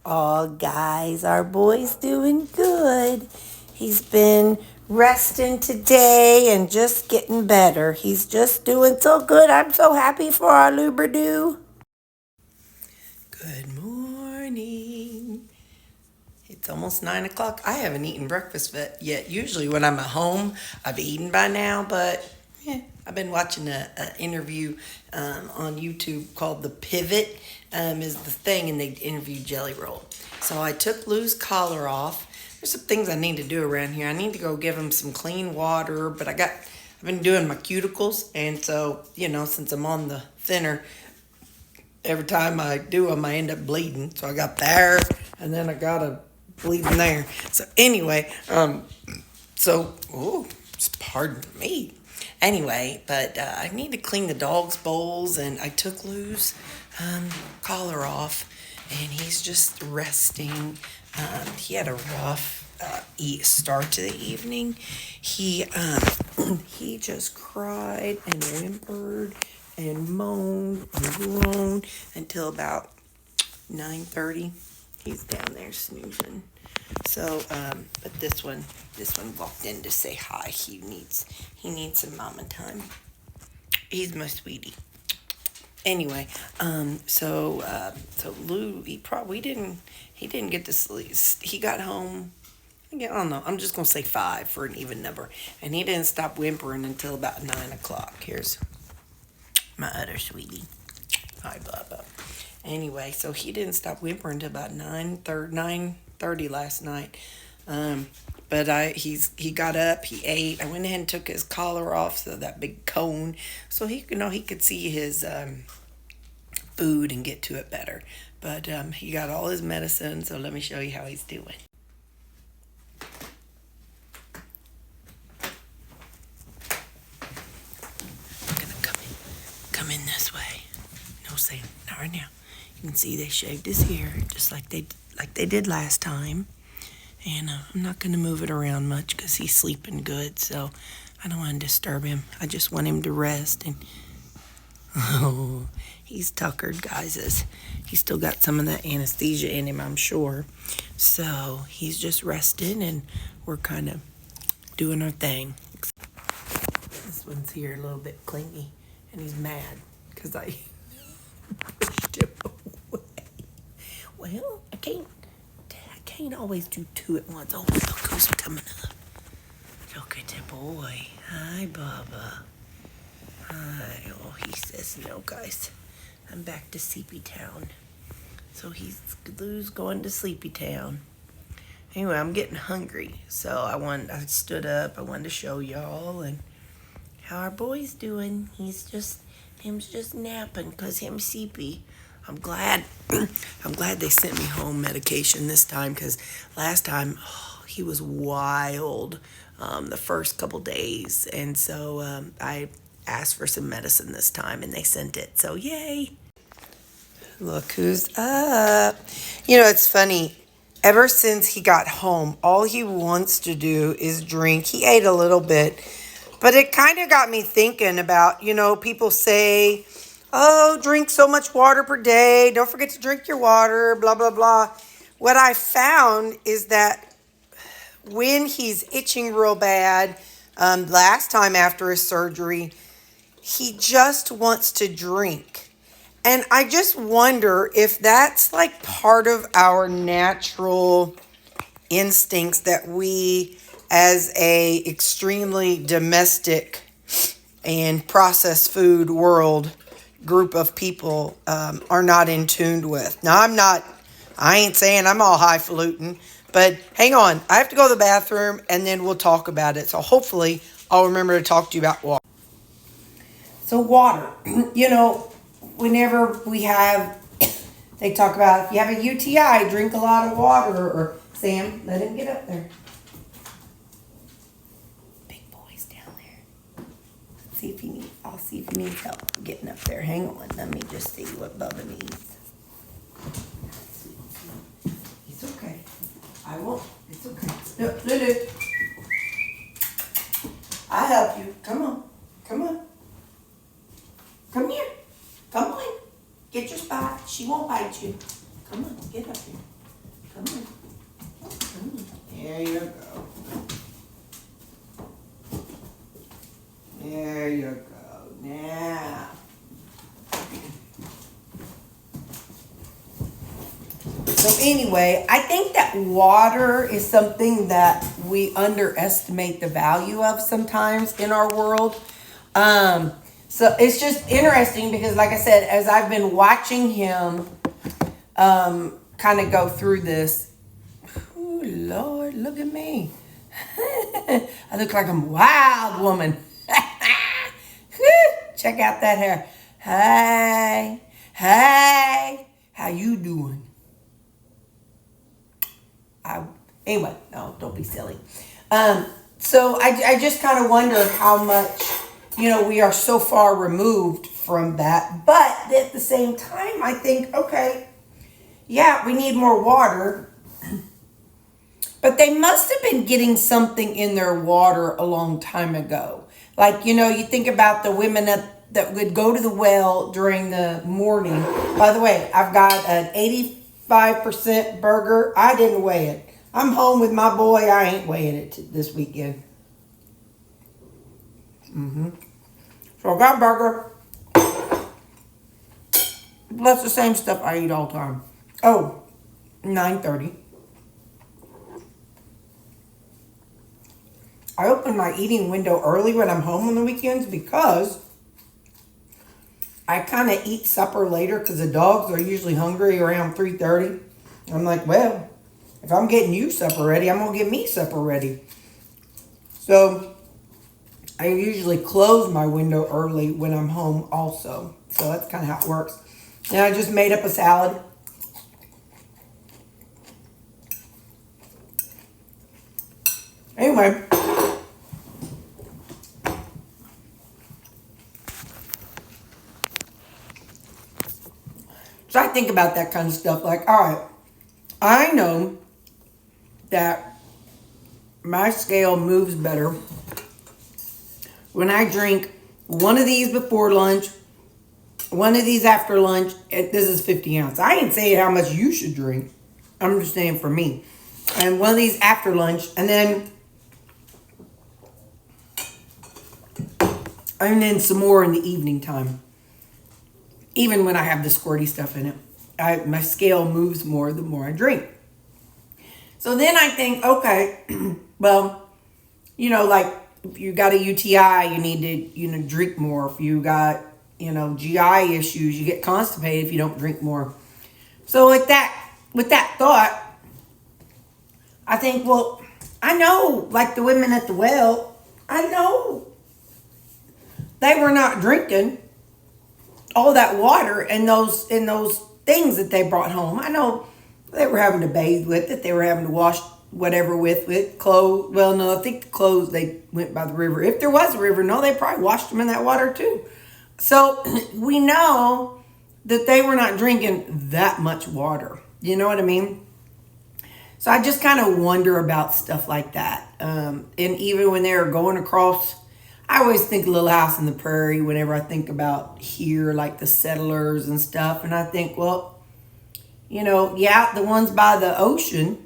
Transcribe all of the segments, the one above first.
Oh, guys, our boy's doing good. He's been resting today and just getting better. He's just doing so good. I'm so happy for our Lubridu. Good morning. It's almost 9 o'clock. I haven't eaten breakfast yet. Usually when I'm at home, I've eaten by now, but I've been watching an interview on YouTube called The Pivot is the thing, and they interviewed Jelly Roll. So I took Lou's collar off. There's some things I need to do around here. I need to go give him some clean water, but I've been doing my cuticles, and so, since I'm on the thinner, every time I do them, I end up bleeding. So I got there, and then I got a bleeding there. So anyway, pardon me. Anyway, but I need to clean the dog's bowls, and I took Lou's collar off, and he's just resting. He had a rough start to the evening. He just cried and whimpered and moaned and groaned until about 9:30. He's down there snoozing. So, but this one walked in to say hi. He needs some mama time. He's my sweetie. Anyway, so Lou, he didn't get to sleep. He got home, I don't know, I'm just going to say 5 for an even number. And he didn't stop whimpering until about 9 o'clock. Here's my other sweetie. Hi, Bubba. Anyway, so he didn't stop whimpering until about 9:30 last night. But he got up, he ate. I went ahead and took his collar off, so that big cone, so he could see his food and get to it better. But he got all his medicine, so let me show you how he's doing. I'm gonna come in this way. No, Sam, not right now. You can see they shaved his hair just like they did last time. And I'm not going to move it around much because he's sleeping good, so I don't want to disturb him. I just want him to rest. And he's tuckered, guys. He's still got some of that anesthesia in him, I'm sure. So he's just resting, and we're kind of doing our thing. This one's here a little bit clingy, and he's mad because I pushed him away. Well, I can't always do 2 at once. Oh, look who's coming up. Look at the boy. Hi, Bubba. Hi. Oh, he says no, guys. I'm back to Sleepy Town. So Lou's going to Sleepy Town. Anyway, I'm getting hungry. So I stood up. I wanted to show y'all and how our boy's doing. Him's just napping because him's sleepy. I'm glad they sent me home medication this time, because last time he was wild the first couple days, and so I asked for some medicine this time, and they sent it. So yay! Look who's up. It's funny. Ever since he got home, all he wants to do is drink. He ate a little bit, but it kind of got me thinking about, people say, oh, drink so much water per day. Don't forget to drink your water, blah, blah, blah. What I found is that when he's itching real bad, last time after his surgery, he just wants to drink. And I just wonder if that's like part of our natural instincts that we, as a extremely domestic and processed food world group of people, are not in tune with. Now, I ain't saying I'm all highfalutin, but hang on. I have to go to the bathroom, and then we'll talk about it. So hopefully I'll remember to talk to you about water. So water, whenever they talk about if you have a UTI, drink a lot of water, or Sam, let him get up there. Big boy's down there. I'll see if he needs help getting up there. Hang on, let me just see what Bubba needs. It's okay. I won't. It's okay. Look, Lulu. I'll help you. Come on. Come here. Come on. Get your spot. She won't bite you. Come on, get up here. There you go. There you go. Now. So anyway, I think that water is something that we underestimate the value of sometimes in our world. So it's just interesting because, like I said, as I've been watching him kind of go through this, oh Lord, look at me. I look like I'm a wild woman. Check out that hair. Hey, hey, how you doing? Anyway, no, don't be silly. So I just kind of wonder how much, we are so far removed from that. But at the same time, I think, okay, yeah, we need more water. But they must have been getting something in their water a long time ago. Like, you think about the women that would go to the well during the morning. By the way, I've got an 85% burger. I didn't weigh it. I'm home with my boy. I ain't weighing it this weekend. So I got a burger. Plus the same stuff I eat all the time. Oh, 9:30. I open my eating window early when I'm home on the weekends because I kind of eat supper later because the dogs are usually hungry around 3:30. I'm like, well, if I'm getting you supper ready, I'm going to get me supper ready. So I usually close my window early when I'm home also. So that's kind of how it works. And I just made up a salad. Anyway. So I think about that kind of stuff. Like, all right, I know that my scale moves better when I drink one of these before lunch, one of these after lunch. This is 50 ounce. I ain't saying how much you should drink. I'm just saying for me. And one of these after lunch, and then some more in the evening time. Even when I have the squirty stuff in it, my scale moves more the more I drink. So then I think, okay, well, like if you got a UTI, you need to, drink more. If you got, GI issues, you get constipated if you don't drink more. So with that thought, I think, well, I know, like the women at the well, I know they were not drinking all that water and those things that they brought home. I know they were having to bathe with it. They were having to wash whatever with clothes. Well, no, I think the clothes, they went by the river. If there was a river, no, they probably washed them in that water too. So we know that they were not drinking that much water. You know what I mean? So I just kind of wonder about stuff like that. And even when they were going across, I always think Little House on the Prairie whenever I think about here, like the settlers and stuff. And I think, well, yeah, the ones by the ocean,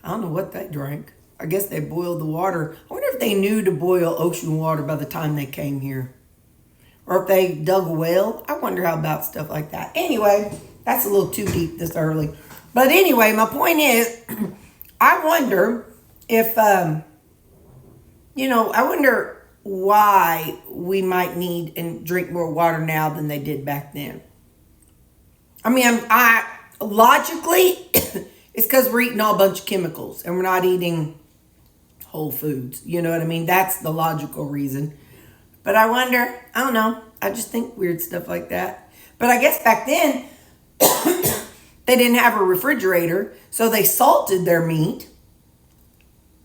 I don't know what they drank. I guess they boiled the water. I wonder if they knew to boil ocean water by the time they came here. Or if they dug a well. I wonder how about stuff like that. Anyway, that's a little too deep this early. But anyway, my point is, I wonder if, I wonder why we might need and drink more water now than they did back then. I mean, logically, it's because we're eating all a bunch of chemicals and we're not eating whole foods. You know what I mean? That's the logical reason. But I wonder, I don't know. I just think weird stuff like that. But I guess back then, they didn't have a refrigerator, so they salted their meat.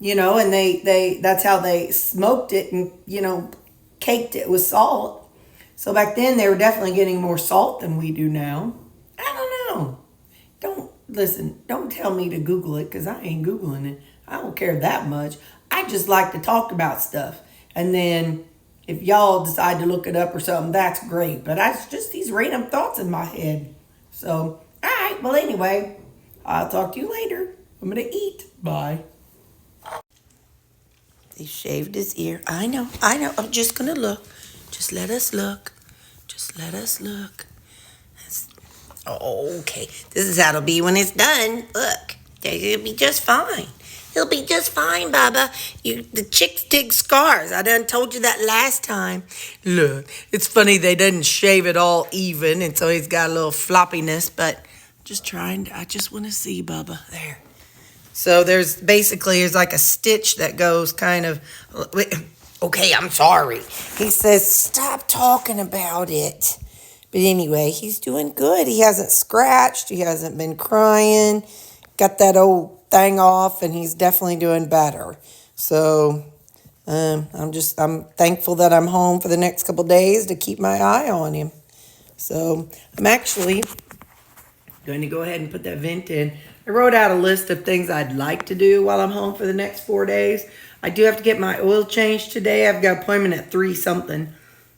And they that's how they smoked it and, caked it with salt. So back then they were definitely getting more salt than we do now. I don't know. Don't tell me to Google it because I ain't Googling it. I don't care that much. I just like to talk about stuff. And then if y'all decide to look it up or something, that's great. But it's just these random thoughts in my head. So, all right. Well, anyway, I'll talk to you later. I'm going to eat. Bye. They shaved his ear. I know. I'm just gonna look. Just let us look. Just let us look. Okay. This is how it'll be when it's done. Look. It'll be just fine. He'll be just fine, Baba. The chicks dig scars. I done told you that last time. Look, it's funny they didn't shave it all even, and so he's got a little floppiness, but I just want to see, Baba. There. So there's like a stitch that goes kind of, okay, I'm sorry. He says, stop talking about it. But anyway, he's doing good. He hasn't scratched. He hasn't been crying. Got that old thing off, and he's definitely doing better. So I'm thankful that I'm home for the next couple days to keep my eye on him. So I'm actually going to go ahead and put that vent in. I wrote out a list of things I'd like to do while I'm home for the next 4 days. I do have to get my oil changed today. I've got an appointment at 3 something.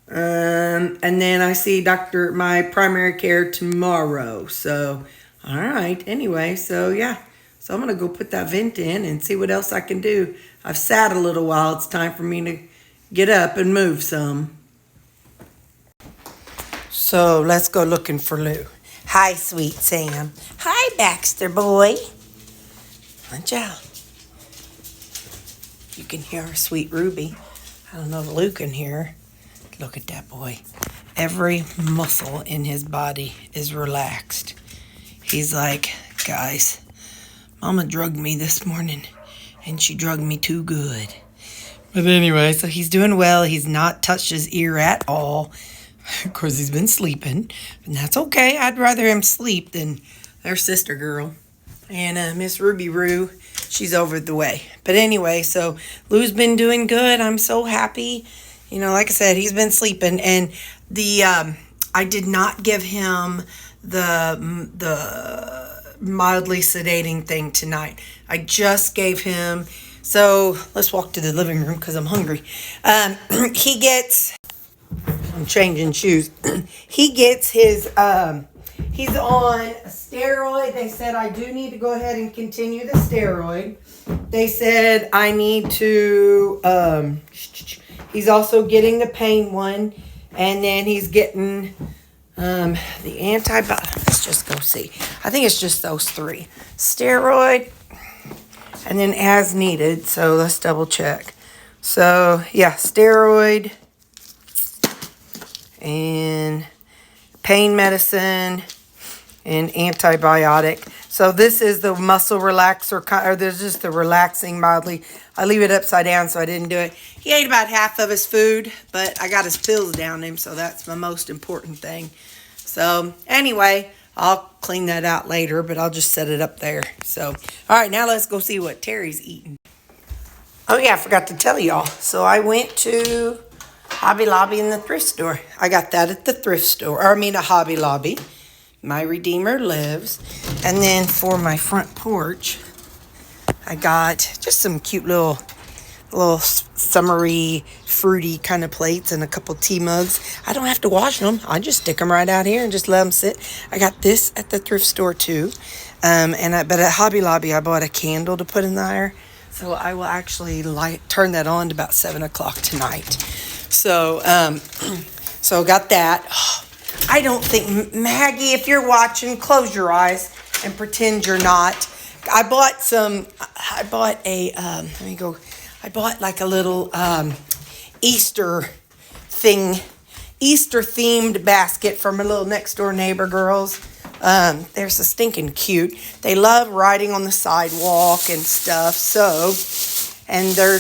And then I see my primary care tomorrow. So, all right. Anyway, so yeah. So I'm going to go put that vent in and see what else I can do. I've sat a little while. It's time for me to get up and move some. So let's go looking for Lou. Hi, sweet Sam. Hi, Baxter boy. Watch out. You can hear our sweet Ruby. I don't know if Lou can hear. Look at that boy. Every muscle in his body is relaxed. He's like, guys, Mama drugged me this morning, and she drugged me too good. But anyway, so he's doing well. He's not touched his ear at all. Of course, he's been sleeping, and that's okay. I'd rather him sleep than their sister girl. And Miss Ruby Roo, she's over the way. But anyway, so Lou's been doing good. I'm so happy. You know, like I said, he's been sleeping. And I did not give him the mildly sedating thing tonight. I just gave him... So let's walk to the living room because I'm hungry. He gets... I'm changing shoes. He gets his, he's on a steroid. They said I do need to go ahead and continue the steroid. They said I need to, he's also getting the pain one. And then he's getting the antibiotic. Let's just go see. I think it's just those 3. Steroid and then as needed. So let's double check. So yeah, steroid and pain medicine and antibiotic. So this is the muscle relaxer, or there's just the relaxing mildly. I leave it upside down, so I didn't do it. He ate about half of his food, but I got his pills down him, so that's my most important thing. So anyway, I'll clean that out later, but I'll just set it up there. So, all right, now let's go see what Terry's eating. Oh yeah, I forgot to tell y'all. So I went to Hobby Lobby in the thrift store. I got that at the thrift store. Or I mean a Hobby Lobby. My Redeemer lives. And then for my front porch, I got just some cute little summery, fruity kind of plates and a couple tea mugs. I don't have to wash them. I just stick them right out here and just let them sit. I got this at the thrift store too. But at Hobby Lobby, I bought a candle to put in there. So I will actually turn that on to about 7 o'clock tonight. So, so got that. I don't think, Maggie, if you're watching, close your eyes and pretend you're not. I bought like a little Easter themed basket from a little next door neighbor girls. They're so stinking cute. They love riding on the sidewalk and stuff. So, and they're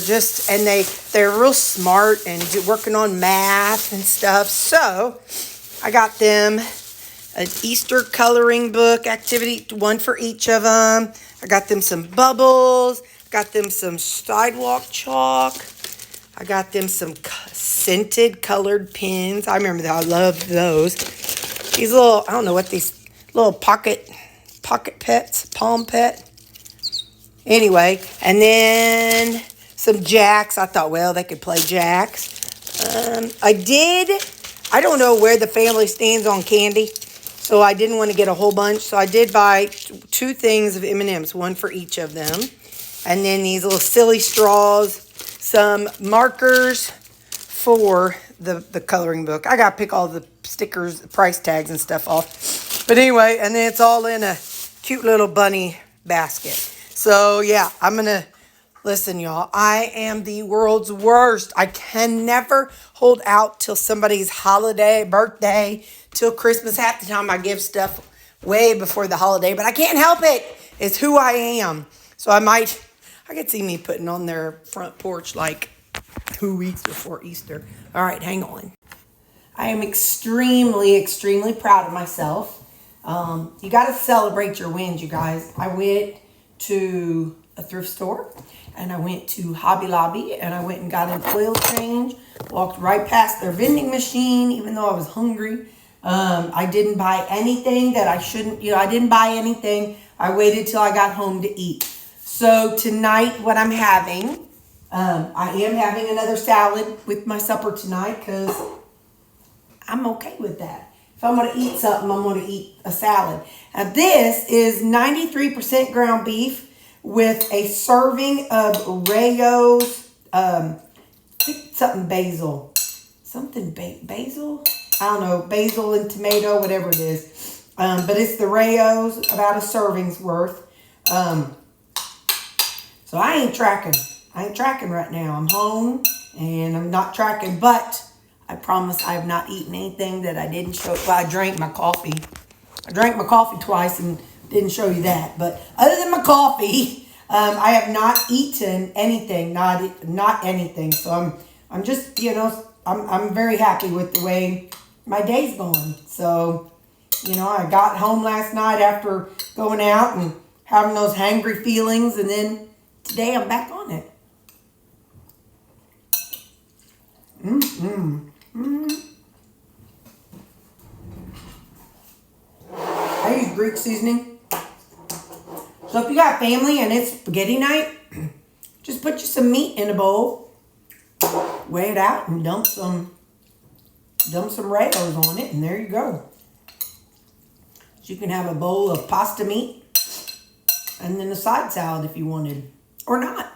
real smart and working on math and stuff. So I got them an Easter coloring book activity, one for each of them. I got them some bubbles. Got them some sidewalk chalk. I got them some scented colored pins. I remember that. I loved those. These little, I don't know what these little pocket pets, palm pet. Anyway, and then some jacks. I thought, well, they could play jacks. I don't know where the family stands on candy, so I didn't want to get a whole bunch. So I did buy 2 things of M&Ms, one for each of them. And then these little silly straws, some markers for the coloring book. I gotta pick all the stickers, price tags and stuff off. But anyway, and then it's all in a cute little bunny basket. So yeah, I'm gonna, listen y'all, I am the world's worst. I can never hold out till somebody's holiday, birthday, till Christmas. Half the time I give stuff way before the holiday, but I can't help it. It's who I am. So I could see me putting on their front porch like 2 weeks before Easter. All right, hang on. I am extremely, extremely proud of myself. You got to celebrate your wins, you guys. I went to a thrift store and I went to Hobby Lobby and I went and got an oil change. Walked right past their vending machine, even though I was hungry. I didn't buy anything that I shouldn't, I didn't buy anything. I waited till I got home to eat. So tonight, what I'm having, I am having another salad with my supper tonight because I'm okay with that. If I'm going to eat something, I'm going to eat a salad. Now this is 93% ground beef with a serving of Rayo's, something basil. Something basil? I don't know, basil and tomato, whatever it is. But it's the Rayo's, about a serving's worth. So I ain't tracking. I ain't tracking right now. I'm home and I'm not tracking, but I promise I have not eaten anything that I didn't show. Well, I drank my coffee. I drank my coffee twice and didn't show you that. But other than my coffee, I have not eaten anything, not anything. So I'm just, I'm very happy with the way my day's going. So, I got home last night after going out and having those hangry feelings, and then today I'm back on it. I use Greek seasoning. So if you got family and it's spaghetti night, just put you some meat in a bowl, weigh it out, and dump some Rayo's on it, and there you go. So you can have a bowl of pasta meat and then a side salad if you wanted, or not.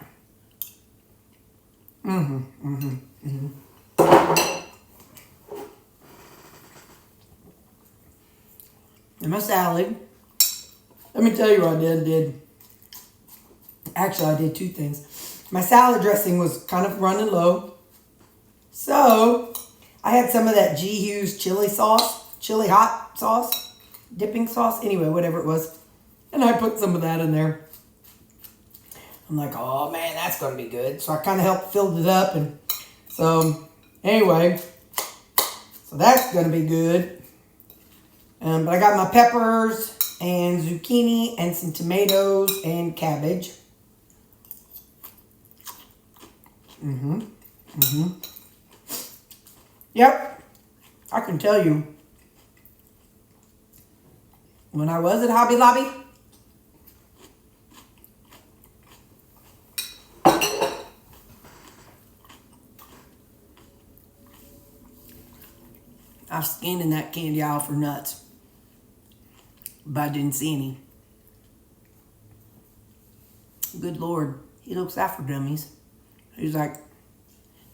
And my salad, let me tell you what I did. Actually, I did two things. My salad dressing was kind of running low. So I had some of that G. Hughes chili hot sauce, dipping sauce, anyway, whatever it was. And I put some of that in there. I'm like, oh man, that's going to be good. So I kind of helped fill it up. And so anyway, so that's going to be good. But I got my peppers and zucchini and some tomatoes and cabbage. Yep, I can tell you, when I was at Hobby Lobby, I was scanning that candy aisle for nuts, but I didn't see any. Good Lord, he looks after dummies. He's like,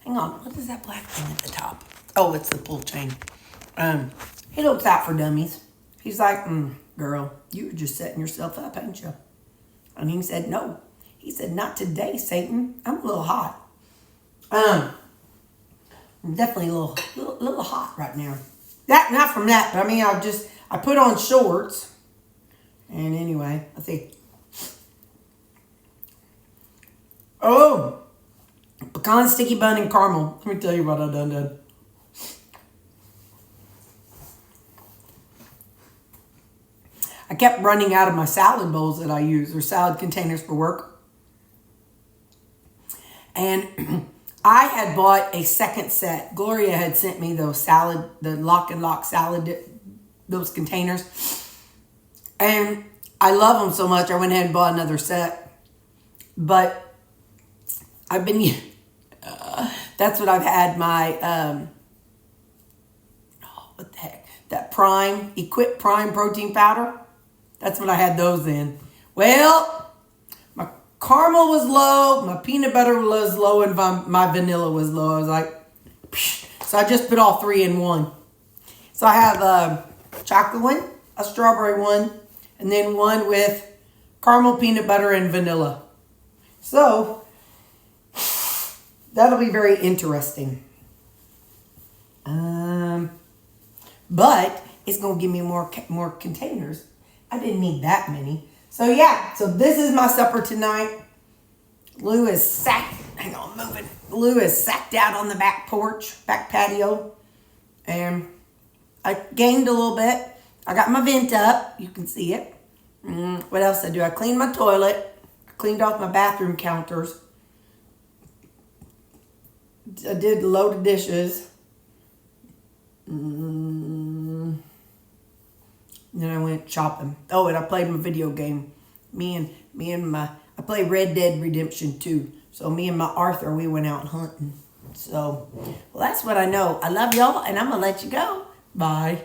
hang on, what is that black thing at the top? Oh, it's the pull chain. He looks out for dummies. He's like, girl, you were just setting yourself up, ain't you? And he said, no. He said, not today, Satan. I'm a little hot. I'm definitely a little hot right now. Not from that, but I mean, I put on shorts. And anyway, let's see. Oh, pecan sticky bun and caramel. Let me tell you what I done. I kept running out of my salad bowls that I use, or salad containers for work. And I had bought a second set. Gloria had sent me those the lock and lock salad, those containers. And I love them so much, I went ahead and bought another set. But I've been, that's what I've had my, what the heck? That Equip Prime protein powder. That's what I had those in. Well, my caramel was low, my peanut butter was low, and my vanilla was low. I was like, psh. So I just put all three in one. So I have a chocolate one, a strawberry one, and then one with caramel, peanut butter, and vanilla. So that'll be very interesting. But it's going to give me more containers. I didn't need that many. So yeah, so this is my supper tonight. Lou is sacked. Hang on, moving. Lou is sacked out on the back porch, back patio. And I gained a little bit. I got my vent up. You can see it. What else did I do? I cleaned my toilet. I cleaned off my bathroom counters. I did a load of dishes. Then I went shopping. Oh, and I played my video game. I played Red Dead Redemption 2. So me and my Arthur, we went out hunting. So, well, that's what I know. I love y'all, and I'm going to let you go. Bye.